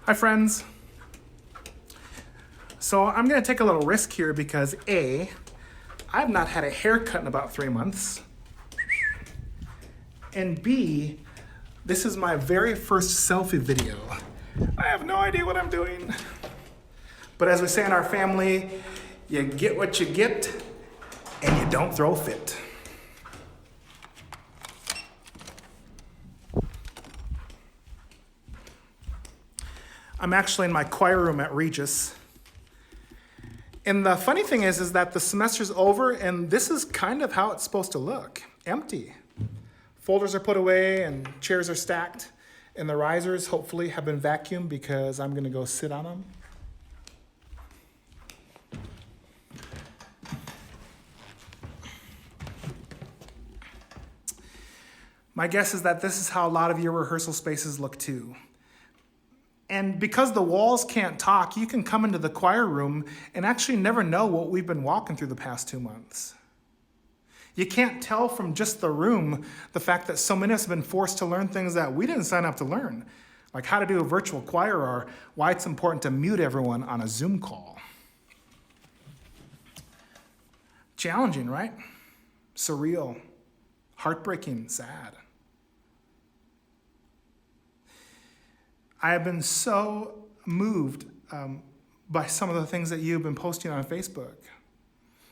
Hi friends. So I'm gonna take a little risk here because A, I've not had a haircut in about 3 months. And B, this is my very first selfie video. I have no idea what I'm doing. But as we say in our family, you get what you get and you don't throw a fit. I'm actually in my choir room at Regis. And the funny thing is that the semester's over and this is kind of how it's supposed to look, empty. Folders are put away and chairs are stacked and the risers hopefully have been vacuumed because I'm gonna go sit on them. My guess is that this is how a lot of your rehearsal spaces look too. And because the walls can't talk, you can come into the choir room and actually never know what we've been walking through the past 2 months. You can't tell from just the room the fact that so many of us have been forced to learn things that we didn't sign up to learn, like how to do a virtual choir or why it's important to mute everyone on a Zoom call. Challenging, right? Surreal, heartbreaking, sad. I have been so moved by some of the things that you've been posting on Facebook.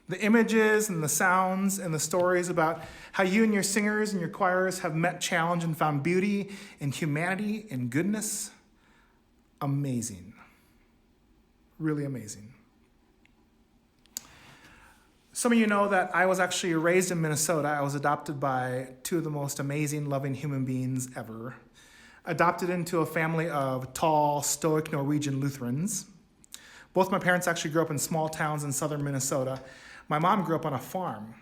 The images and the sounds and the stories about how you and your singers and your choirs have met challenge and found beauty and humanity and goodness. Amazing. Really amazing. Some of you know that I was actually raised in Minnesota. I was adopted by two of the most amazing, loving human beings ever. Adopted into a family of tall, stoic Norwegian Lutherans. Both my parents actually grew up in small towns in southern Minnesota. My mom grew up on a farm.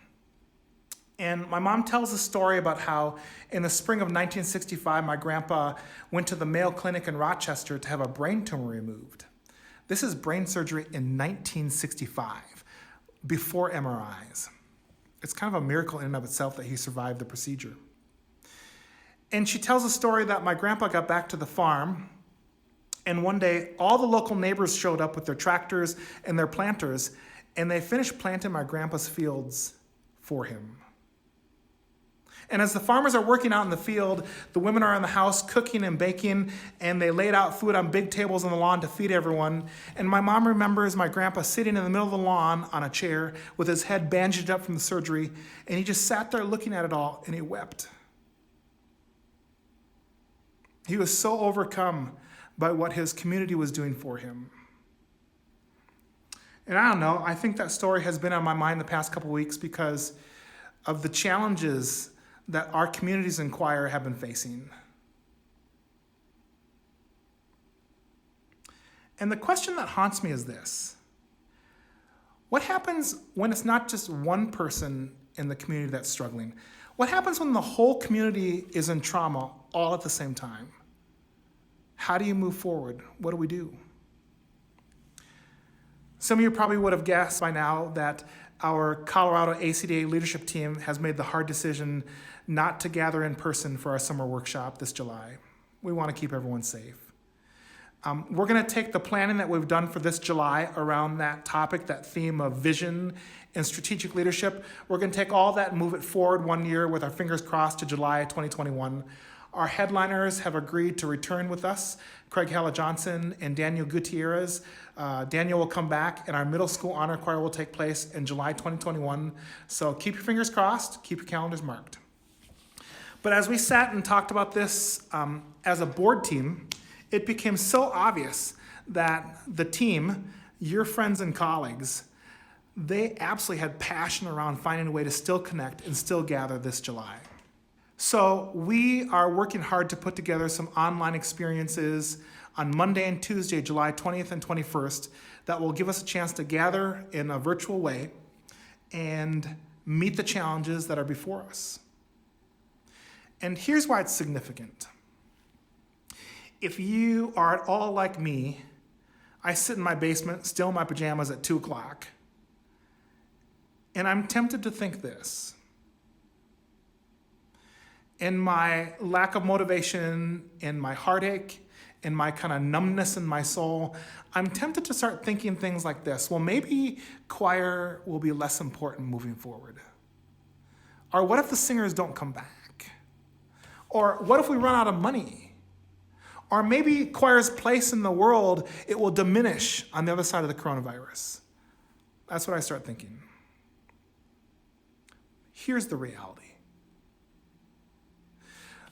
And my mom tells a story about how in the spring of 1965, my grandpa went to the Mayo Clinic in Rochester to have a brain tumor removed. This is brain surgery in 1965, before MRIs. It's kind of a miracle in and of itself that he survived the procedure. And she tells a story that my grandpa got back to the farm, and one day all the local neighbors showed up with their tractors and their planters, and they finished planting my grandpa's fields for him. And as the farmers are working out in the field, the women are in the house cooking and baking, and they laid out food on big tables on the lawn to feed everyone. And my mom remembers my grandpa sitting in the middle of the lawn on a chair with his head bandaged up from the surgery, and he just sat there looking at it all, and he wept. He was so overcome by what his community was doing for him. And I don't know, I think that story has been on my mind the past couple weeks because of the challenges that our communities in choir have been facing. And the question that haunts me is this: what happens when it's not just one person in the community that's struggling? What happens when the whole community is in trauma all at the same time? How do you move forward? What do we do? Some of you probably would have guessed by now that our Colorado ACDA leadership team has made the hard decision not to gather in person for our summer workshop this July. We want to keep everyone safe. We're going to take the planning that we've done for this July around that topic, that theme of vision and strategic leadership. We're going to take all that and move it forward 1 year with our fingers crossed to July 2021. Our headliners have agreed to return with us, Craig Hella-Johnson and Daniel Gutierrez. Daniel will come back, and our middle school honor choir will take place in July 2021. So keep your fingers crossed, keep your calendars marked. But as we sat and talked about this as a board team, it became so obvious that the team, your friends and colleagues, they absolutely had passion around finding a way to still connect and still gather this July. So we are working hard to put together some online experiences on Monday and Tuesday, July 20th and 21st, that will give us a chance to gather in a virtual way and meet the challenges that are before us. And here's why it's significant. If you are at all like me, I sit in my basement, still in my pajamas at 2 o'clock, and I'm tempted to think this: in my lack of motivation, in my heartache, in my kind of numbness in my soul, I'm tempted to start thinking things like this. Well, maybe choir will be less important moving forward. Or what if the singers don't come back? Or what if we run out of money? Or maybe choir's place in the world, it will diminish on the other side of the coronavirus. That's what I start thinking. Here's the reality.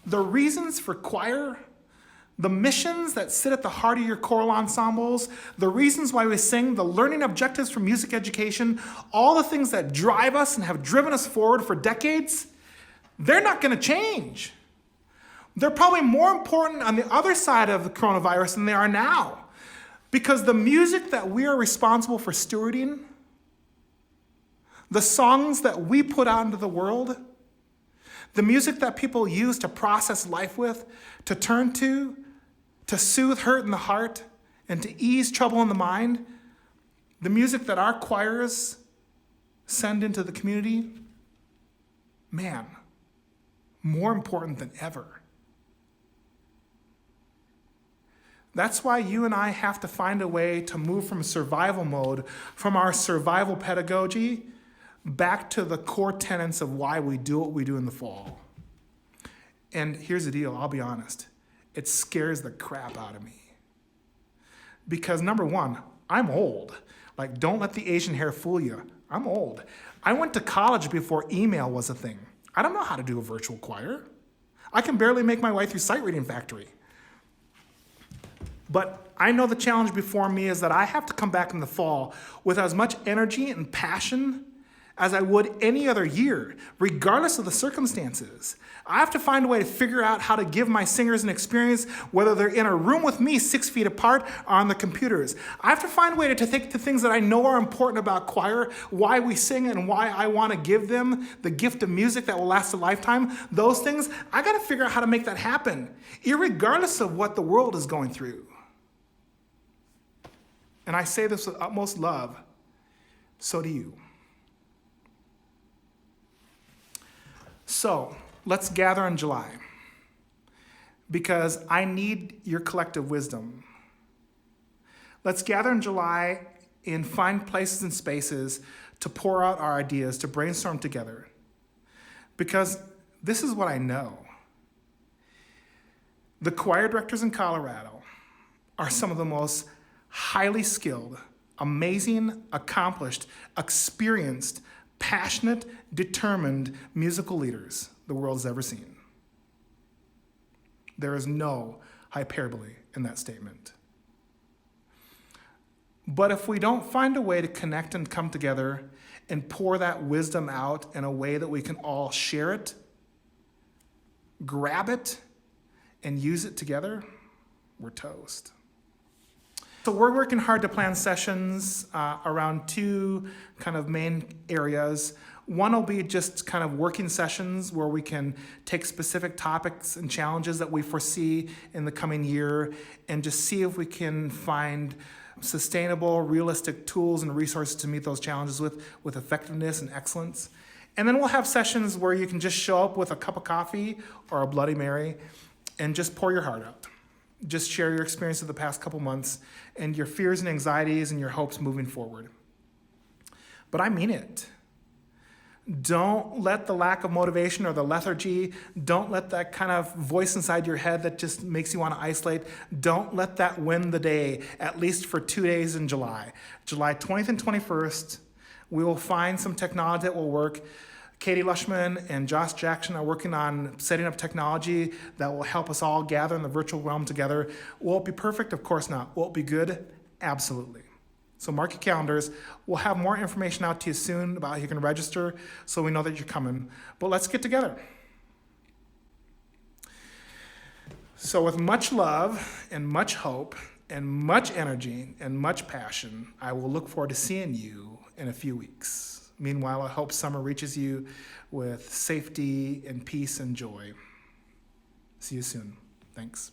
The reasons for choir, the missions that sit at the heart of your choral ensembles, the reasons why we sing, the learning objectives for music education, all the things that drive us and have driven us forward for decades, they're not going to change. They're probably more important on the other side of the coronavirus than they are now. Because the music that we are responsible for stewarding, the songs that we put out into the world, the music that people use to process life with, to turn to soothe hurt in the heart, and to ease trouble in the mind, the music that our choirs send into the community, man, more important than ever. That's why you and I have to find a way to move from survival mode, from our survival pedagogy, back to the core tenets of why we do what we do in the fall. And here's the deal, I'll be honest. It scares the crap out of me. Because number one, I'm old. Like, don't let the Asian hair fool you. I'm old. I went to college before email was a thing. I don't know how to do a virtual choir. I can barely make my way through Sight Reading Factory. But I know the challenge before me is that I have to come back in the fall with as much energy and passion as I would any other year, regardless of the circumstances. I have to find a way to figure out how to give my singers an experience, whether they're in a room with me 6 feet apart or on the computers. I have to find a way to take the things that I know are important about choir, why we sing and why I want to give them the gift of music that will last a lifetime. Those things, I got to figure out how to make that happen, irregardless of what the world is going through. And I say this with utmost love, so do you. So let's gather in July, because I need your collective wisdom. Let's gather in July and find places and spaces to pour out our ideas, to brainstorm together. Because this is what I know. The choir directors in Colorado are some of the most highly skilled, amazing, accomplished, experienced, passionate, determined musical leaders the world has ever seen. There is no hyperbole in that statement. But if we don't find a way to connect and come together and pour that wisdom out in a way that we can all share it, grab it, and use it together, we're toast. So we're working hard to plan sessions around two kind of main areas. One will be just kind of working sessions where we can take specific topics and challenges that we foresee in the coming year and just see if we can find sustainable, realistic tools and resources to meet those challenges with effectiveness and excellence. And then we'll have sessions where you can just show up with a cup of coffee or a Bloody Mary and just pour your heart out. Just share your experience of the past couple months and your fears and anxieties and your hopes moving forward. But I mean it. Don't let the lack of motivation or the lethargy, don't let that kind of voice inside your head that just makes you want to isolate, don't let that win the day, at least for 2 days in July. July 20th and 21st, we will find some technology that will work. Katie Lushman and Josh Jackson are working on setting up technology that will help us all gather in the virtual realm together. Will it be perfect? Of course not. Will it be good? Absolutely. So mark your calendars. We'll have more information out to you soon about how you can register so we know that you're coming. But let's get together. So with much love and much hope and much energy and much passion, I will look forward to seeing you in a few weeks. Meanwhile, I hope summer reaches you with safety and peace and joy. See you soon. Thanks.